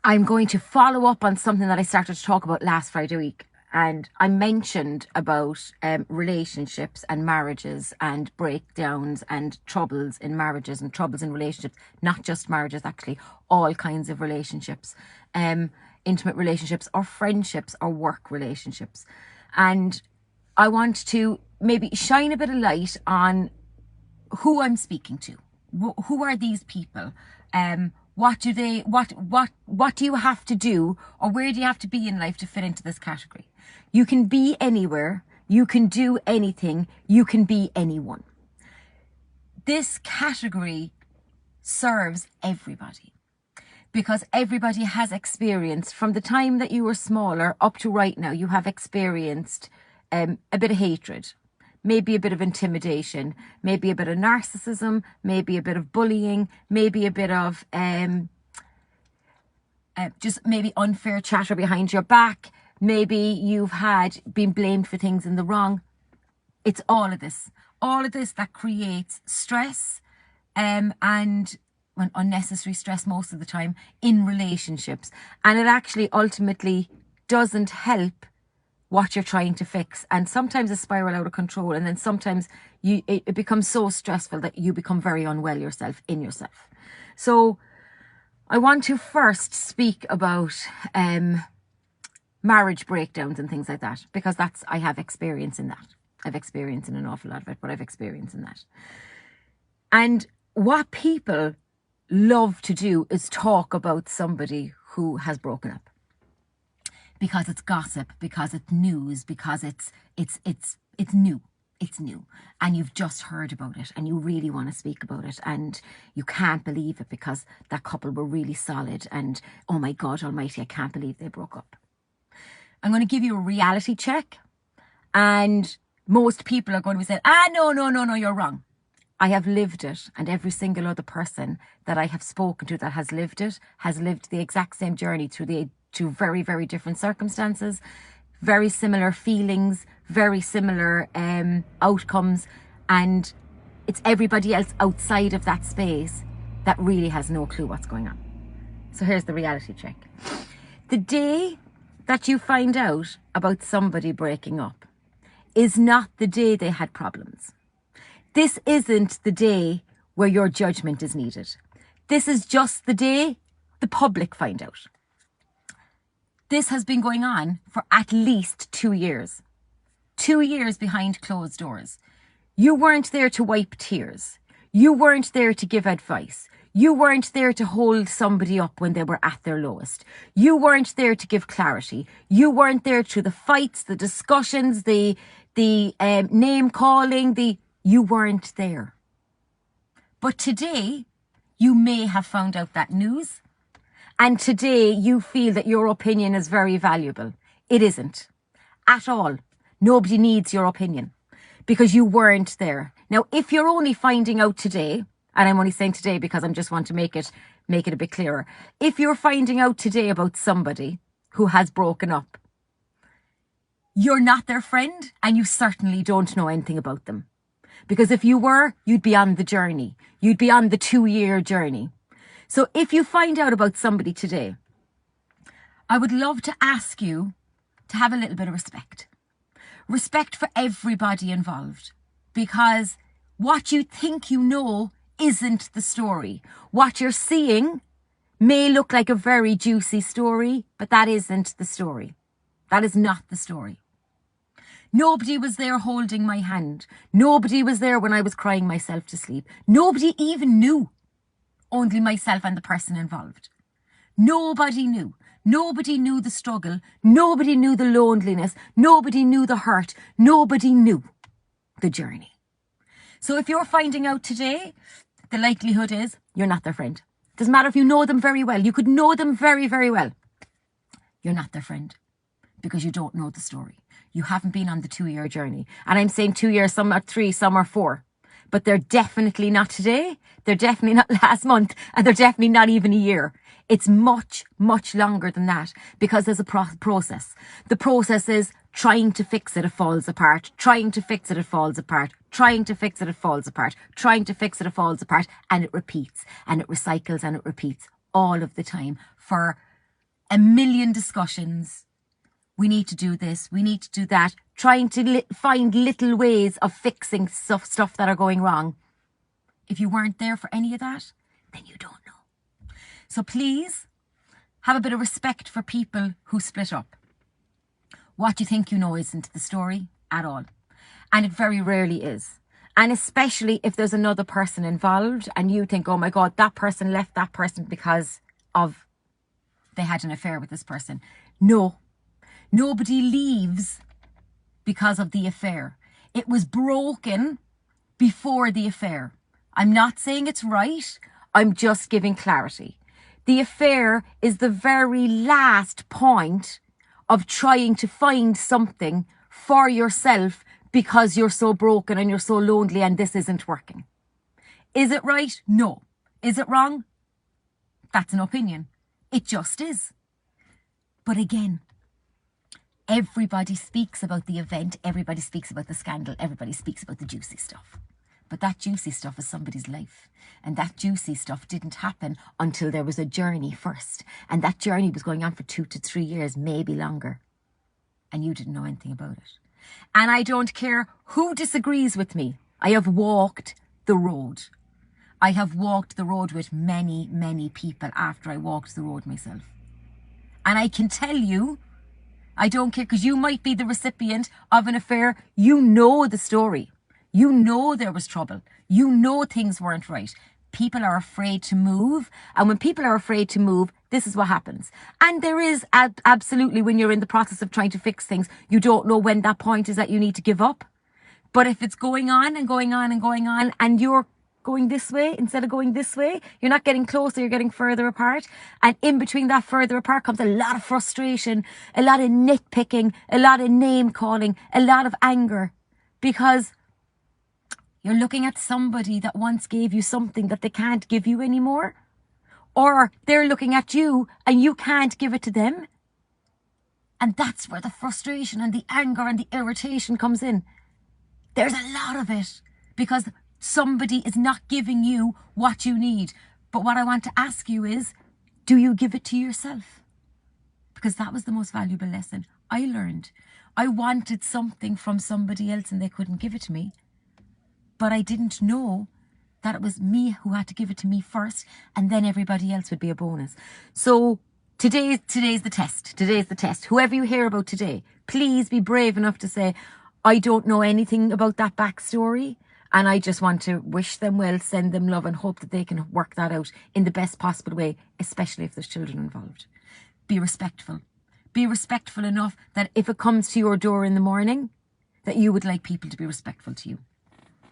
I'm going to follow up on something that I started to talk about last Friday week. And I mentioned about relationships and marriages and breakdowns and troubles in marriages and troubles in relationships, not just marriages, actually, all kinds of relationships, intimate relationships or friendships or work relationships. And I want to maybe shine a bit of light on who I'm speaking to. Who are these people? What do you have to do, or where do you have to be in life to fit into this category? You can be anywhere, you can do anything, you can be anyone. This category serves everybody, because everybody has experienced, from the time that you were smaller up to right now, you have experienced a bit of hatred, maybe a bit of intimidation, maybe a bit of narcissism, maybe a bit of bullying, maybe a bit of just maybe unfair chatter behind your back. Maybe you've been blamed for things in the wrong. It's all of this that creates stress and unnecessary stress most of the time in relationships. And it actually ultimately doesn't help what you're trying to fix. And sometimes it's spiral out of control. And then sometimes it becomes so stressful that you become very unwell yourself. So I want to first speak about marriage breakdowns and things like that, because I have experience in that. I've experienced in an awful lot of it, but I've experienced in that. And what people love to do is talk about somebody who has broken up, because it's gossip, because it's news, because it's new. It's new, and you've just heard about it, and you really want to speak about it, and you can't believe it because that couple were really solid, and oh my God almighty, I can't believe they broke up. I'm going to give you a reality check, and most people are going to be saying, no, you're wrong. I have lived it, and every single other person that I have spoken to that has lived it has lived the exact same journey through very, very different circumstances, very similar feelings, very similar outcomes, and it's everybody else outside of that space that really has no clue what's going on. So here's the reality check. The day that you find out about somebody breaking up is not the day they had problems. This isn't the day where your judgment is needed. This is just the day the public find out. This has been going on for at least 2 years. 2 years behind closed doors. You weren't there to wipe tears. You weren't there to give advice. You weren't there to hold somebody up when they were at their lowest. You weren't there to give clarity. You weren't there through the fights, the discussions, the name calling, you weren't there. But today, you may have found out that news. And today you feel that your opinion is very valuable. It isn't at all. Nobody needs your opinion because you weren't there. Now, if you're only finding out today, and I'm only saying today because I just want to make it a bit clearer. If you're finding out today about somebody who has broken up, you're not their friend, and you certainly don't know anything about them. Because if you were, you'd be on the journey. You'd be on the 2-year journey. So if you find out about somebody today, I would love to ask you to have a little bit of respect. Respect for everybody involved. Because what you think you know isn't the story. What you're seeing may look like a very juicy story, but that isn't the story. That is not the story. Nobody was there holding my hand. Nobody was there when I was crying myself to sleep. Nobody even knew. Only myself and the person involved. Nobody knew. Nobody knew the struggle. Nobody knew the loneliness. Nobody knew the hurt. Nobody knew the journey. So if you're finding out today, the likelihood is you're not their friend. Doesn't matter if you know them very well. You could know them very, very well. You're not their friend because you don't know the story. You haven't been on the 2-year journey. And I'm saying 2 years, some are 3, some are 4. But they're definitely not today. They're definitely not last month. And they're definitely not even a year. It's much, much longer than that because there's a process. The process is trying to fix it, it falls apart. Trying to fix it, it falls apart. Trying to fix it, it falls apart. Trying to fix it, it falls apart. And it repeats and it recycles and it repeats all of the time for a million discussions. We need to do this, we need to do that, trying to find little ways of fixing stuff that are going wrong. If you weren't there for any of that, then you don't know. So please have a bit of respect for people who split up. What you think you know isn't the story at all. And it very rarely is. And especially if there's another person involved and you think, oh my God, that person left that person because of they had an affair with this person. No, nobody leaves because of the affair. It was broken before the affair. I'm not saying it's right. I'm just giving clarity. The affair is the very last point of trying to find something for yourself because you're so broken and you're so lonely and this isn't working. Is it right? No. Is it wrong? That's an opinion. It just is. But again, everybody speaks about the event, everybody speaks about the scandal, everybody speaks about the juicy stuff. But that juicy stuff is somebody's life. And that juicy stuff didn't happen until there was a journey first. And that journey was going on for 2 to 3 years, maybe longer. And you didn't know anything about it. And I don't care who disagrees with me. I have walked the road. I have walked the road with many, many people after I walked the road myself. And I can tell you, I don't care, because you might be the recipient of an affair. You know the story. You know there was trouble. You know things weren't right. People are afraid to move. And when people are afraid to move, this is what happens. And there is absolutely, when you're in the process of trying to fix things, you don't know when that point is that you need to give up. But if it's going on and going on and going on, and you're going this way instead of going this way, you're not getting closer, you're getting further apart. And in between that further apart comes a lot of frustration, a lot of nitpicking, a lot of name calling, a lot of anger. Because you're looking at somebody that once gave you something that they can't give you anymore. Or they're looking at you and you can't give it to them. And that's where the frustration and the anger and the irritation comes in. There's a lot of it because somebody is not giving you what you need. But what I want to ask you is, do you give it to yourself? Because that was the most valuable lesson I learned. I wanted something from somebody else and they couldn't give it to me. But I didn't know that it was me who had to give it to me first, and then everybody else would be a bonus. So today's the test. Today's the test. Whoever you hear about today, please be brave enough to say, I don't know anything about that backstory, and I just want to wish them well, send them love, and hope that they can work that out in the best possible way, especially if there's children involved. Be respectful. Be respectful enough that if it comes to your door in the morning, that you would like people to be respectful to you.